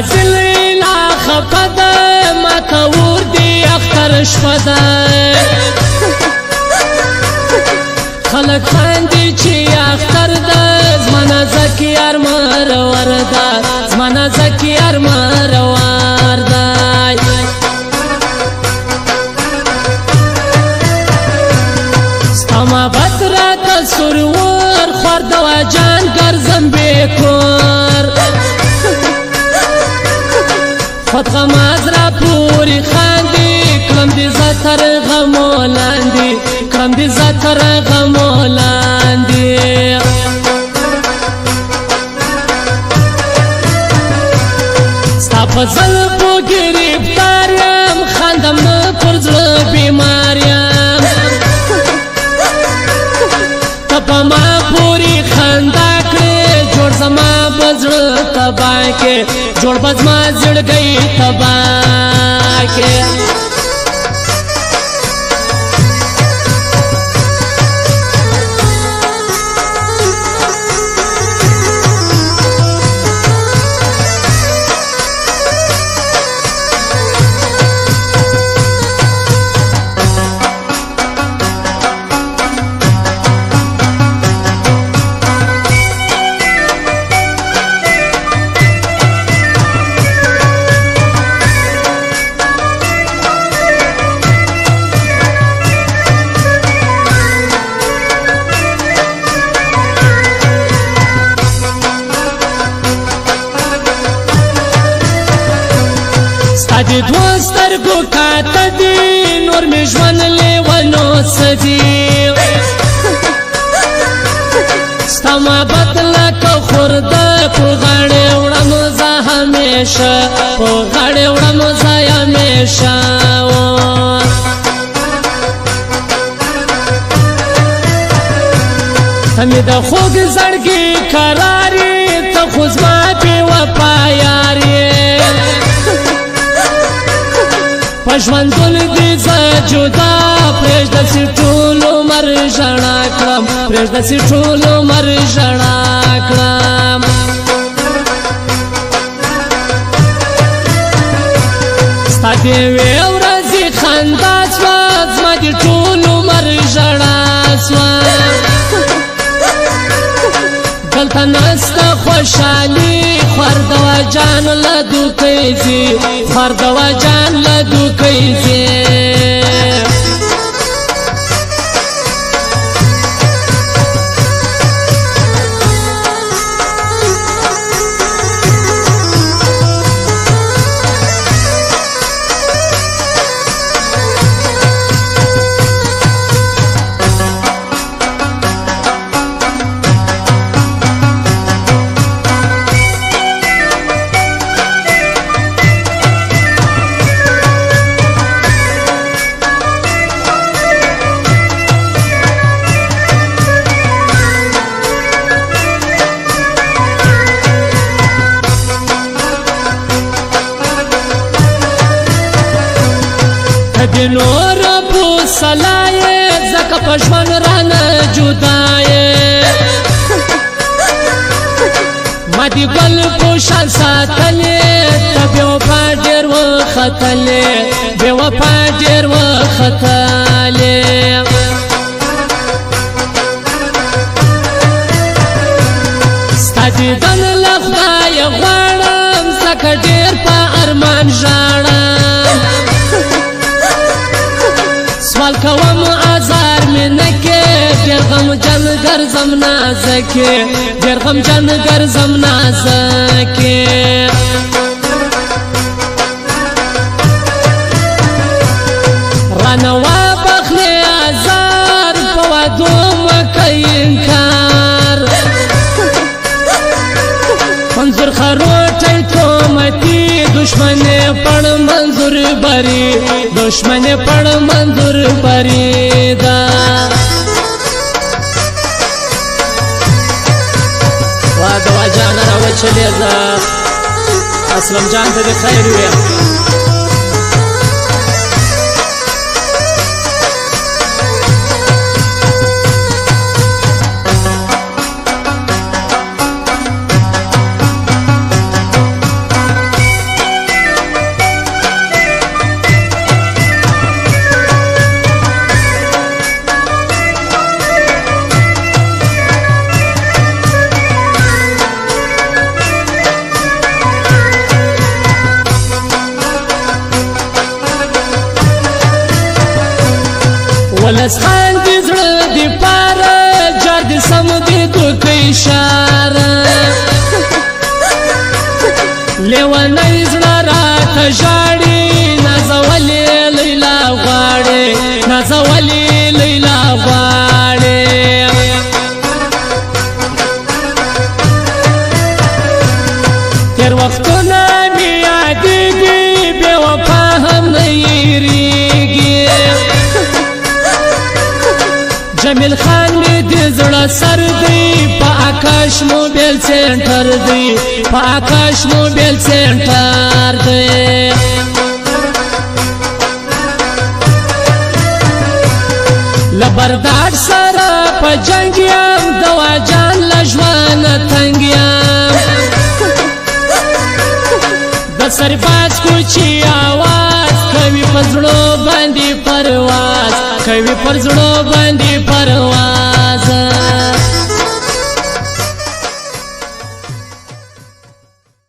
منازل لا خفد ما تور دی اختر شپد خلق خاندي چی اختر د زمانه زکی ارمار وردا زمانه زکی ارمار وردا ستما بطرا تسرور خورد و جان گرزم بیکور خود غماز را پوری خاندی کرم دی زتر غمولاندی کرم دی زتر غمولاندی ستا په زلفو گرفتار یم خاندم نه پر زړه بیمار یم ته په ما پوری خندا کړې جوړ زما په زړه تباه کې جوړ به زما زړګی تباه کې دی دوستر گو کاتا دی نور می جوان لیوانو سدی ستا محبت لکه خورده پو غاڑی وڑم زا همیشه پو غاڑی وڑم زا همیشه تمی دا خوگ زرگی کراری تا خوزما پی وپا یاری پشمندون دی زا جدا پریشده سی ټول عمر ژړا کړم پریشده سی ټول عمر ژړا کړم ستا د یوې ورځې خندا سوه زما د ټول عمر ژړا سوه دلته نسته خوشحالي خور د وجان له دوکۍ ځي خور د وجان له دوکۍ ځي دی نور بو سلایه زکه په ژوند رانه جدایه ما دی ګل په شان ساتلې ته بې وفا ډېر وختلې بې وفا ډېر وختلې ستا دیدن له خدایه غواړم ځکه ډېر په ارمان ژاړم سوال کوم آزار می نکې ډېر غمجن ګرځم نازکې ډېر غمجن ګرځم نازکې رانه وبخلې آزار په وعدو مه کوې انکار منظور خروټی تومتي دشمن پړ منظور بری دشمن پړ منظور بری دا وا دوا جان را وچلې دا اسلم جان ته خیر وي ولس خان دې زړه دې پاره جار دې سم دې دوک اشاره لیونی زړه راته ژاړي نازولې لیلا غواړي نازولې لیلا غواړي تېر وختونه مې یادېږي بې وفا هم نه هېرېږي جمیل خان مې د زړه سر دی په آکاش موبایل سینټر دی په آکاش موبایل سینټر دی لبردار سره په جنګ یم دوا جان له ژوند تنګ یم د سرباز کوچي آواز کوي پر زړه باندې پرواز کوي پر زړه باندې پرواز